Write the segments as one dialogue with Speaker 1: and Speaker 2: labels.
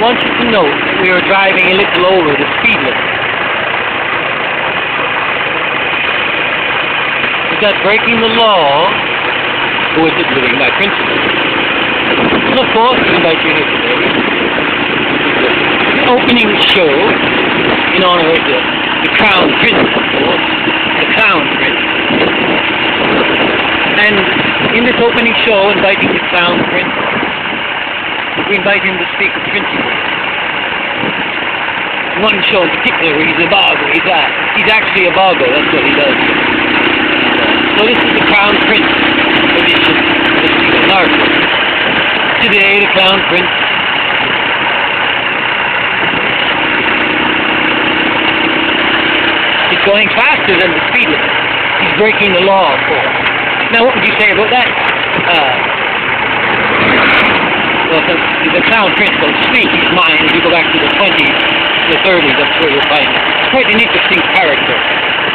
Speaker 1: want you to note that we are driving a little over the speed limit. Is that breaking the law, or is it living by principle? So of course, we invite you here today. The opening show, in honor of the Crown Prince, of course, the Crown Prince. And in this opening show, inviting the Crown Prince, we invite him to speak of principles. One show in particular, he's a boggle. He's actually a boggle. That's what he does. So this is the Crown Prince edition of the Secret Article. Today, the Crown Prince is going faster than the speed limit. He's breaking the law, of course. Now, what would you say about that? Well, the Crown Prince don't speak his mind. If you go back to the 20s, the 30s, I'm sure you'll find it. Quite an interesting character,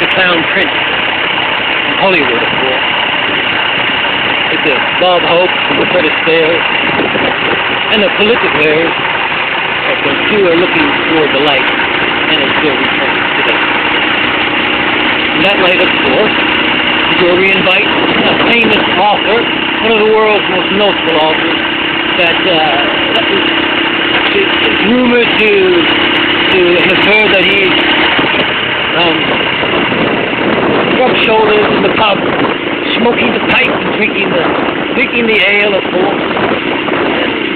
Speaker 1: the Crown Prince. In Hollywood, of course. It's the Bob Hope and the Fred Astaire, and the political heirs of the two are looking toward the light, and it still returns today. In that light, of course, is where we invite a famous author, one of the world's most notable authors, that is rumored to have heard that he rubbed shoulders in the pub, smoking the pipe and drinking the ale, of course.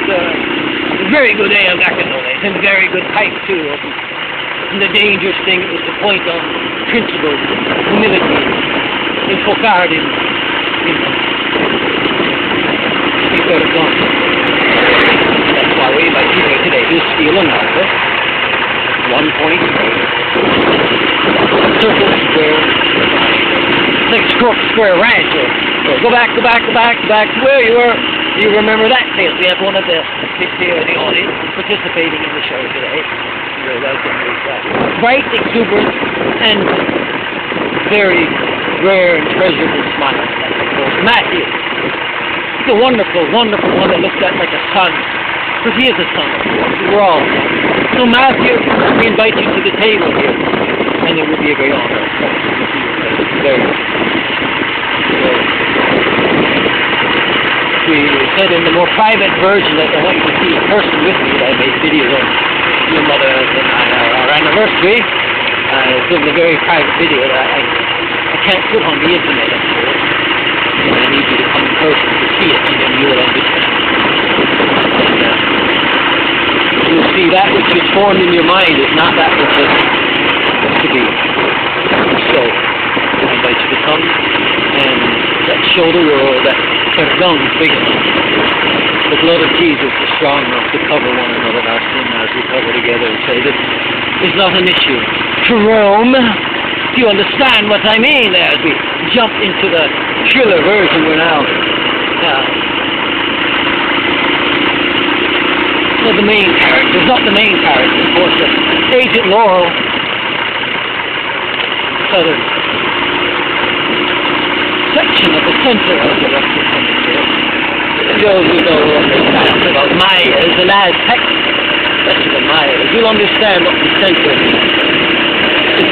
Speaker 1: And very good ale back in those days, and very good pipe too. And the dangerous thing was to point on principles, humility, enfocar in sort of gone. That's why we invite you here today to steal another 1 point circle square. It's like Square Ranch. Or go back to where you were. You remember that tale? We have one of the audience participating in the show today. You're welcome. Bright, exuberant, and very rare and treasurable smile. Matthew. He's a wonderful, wonderful one that looks at like a son. Because he is a son, of course. We're all. So Matthew, we invite you to the table here. And it would be a great honor, of course, to see your face. Very we said in the more private version that I want you to see a person with me that I made videos on your mother and our anniversary. It's a very private video that I can't put on the internet, of course. And I need you to come in person to see it, and then you will understand. And, you'll see that which is formed in your mind is not that which is to be. So, I invite you to come, and that shoulder roll, that perdón is big enough. The blood of Jesus is strong enough to cover one another in our sin as we cover together and say, this is not an issue. Jerome, do you understand what I mean there as we jump into the thriller version we're now the main characters, not the main character, of course, but Agent Laurel, southern section of the center of the Western Hemisphere. Those who know understand about Mayas, the Aztec section of Mayas, you'll understand what the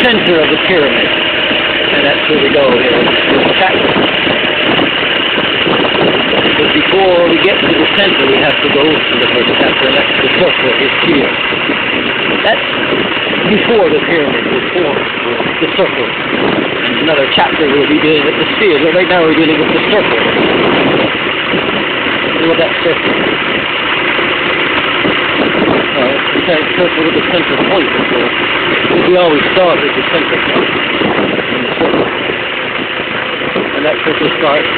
Speaker 1: center of the pyramid. And that's where we go here in this chapter. But before we get to the center, we have to go to the first chapter, and that's the circle is here. That's before the pyramid was formed, the circle. And another chapter we'll be dealing with the sphere, but right now we're dealing with the circle. See what that circle is. It's a circle with the center point, of course. Because we always start with the center point in the circle. And that circle starts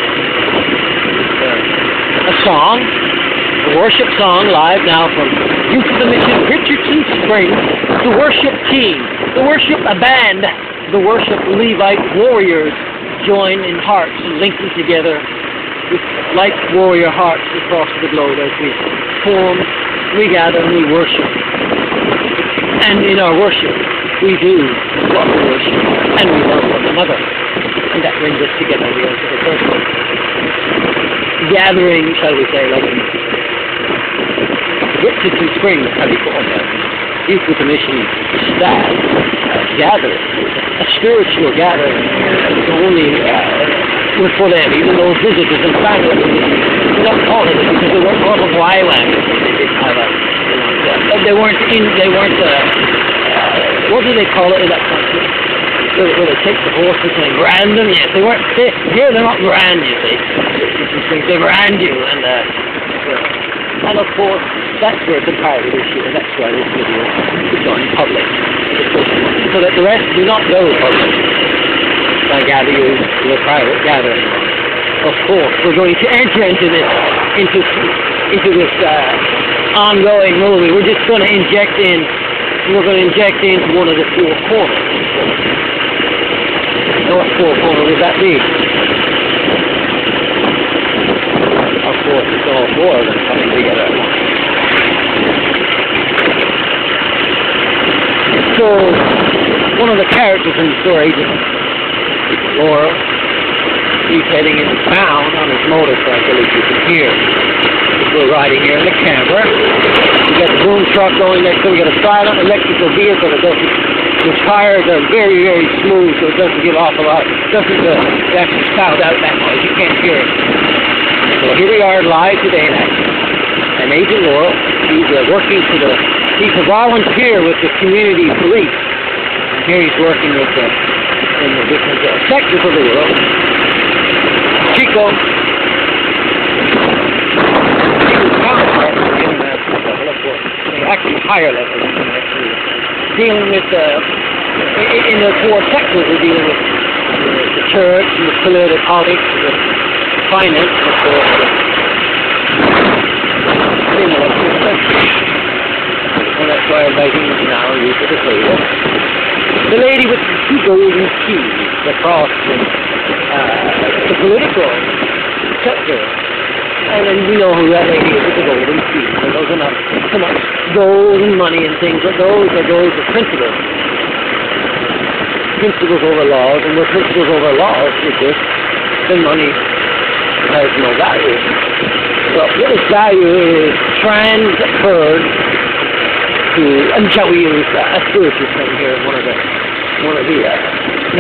Speaker 1: a song, a worship song, live now from Youth of the Mission, Richardson Springs, the worship team, the worship band, the worship Levite warriors join in hearts and linking together with like warrior hearts across the globe as we form, we gather, and we worship. And in our worship, we do what we worship, and we love one another. And that brings us together here for the first gathering, shall we say, like in City Springs, how do you call that? Youth with the mission staff gathering, a spiritual gathering, only for them, even those visitors and family. We don't call it because they weren't off of Wyland. They didn't have a, they weren't, what do they call it in that country? Where they take the horses and they brand them? Yes, they weren't, here they're not brand you, they brand you, and of course, that's where it's a private issue, and that's why this video is going public, so that the rest do not go public. I gather you to a private gathering. Of course, we're going to enter into this, into this ongoing movie. We're just going to inject in. We're going to inject into one of the four corners. What four corners would that be? Of course, it's all four of them coming together. So, one of the characters in the story, Laurel, he's heading into town on his motorcycle, as you can hear. We're riding here in the camera. We got the boom truck going next to it. We got a silent electrical vehicle that doesn't, the tires are very, very smooth, so it doesn't give off a lot. It doesn't actually sound out that much. You can't hear it. So here we are live today in action. And Agent Laurel, he's working for the, he's a volunteer with the community police. And here he's working with the, in the different sectors of the world. Chico, actually higher level, actually dealing with in the four sectors, we're dealing with the church, and the politics, the finance, of course, and that's why I'm writing now you to the table. The lady with the two golden keys across the political sector. And then we know who that lady is with the golden keys. And those are not so much gold and money and things, but those are principles. Principles over laws, and with principles over laws, with this, then money has no value. Well, its value is transferred to, and shall we use a spiritual thing here, one of the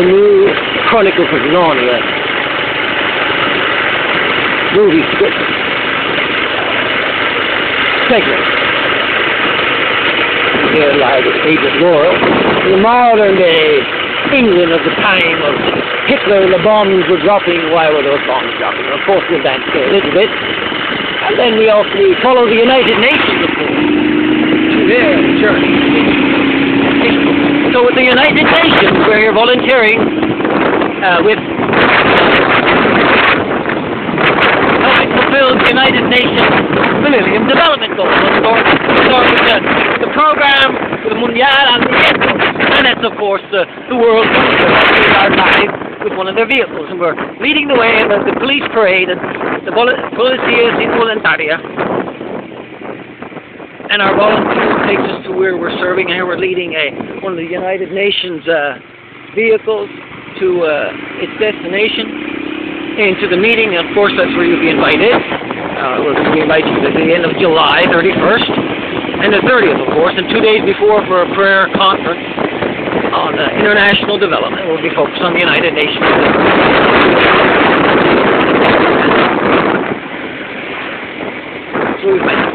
Speaker 1: new Chronicles of Narnia movie script segment. Here lies Agent Laurel in the modern day England of the time of Hitler, and the bombs were dropping. Why were those bombs dropping? Of course, we'll dance there a little bit. And then we also follow the United Nations, of course, to their journey. So with the United Nations, we're here volunteering with fulfill the United Nations Millennium Development Goals. The program, the Mundial, and that's of course the world our lives with one of their vehicles, and we're leading the way in the police parade and the Policías Involuntaria. And our volunteer takes us to where we're serving, and here we're leading one of the United Nations vehicles to its destination. Into the meeting, and of course that's where you'll be invited. We're going to be invited at the end of July 31st and the 30th, of course, and 2 days before for a prayer conference on international development. We'll be focused on the United Nations. So we went.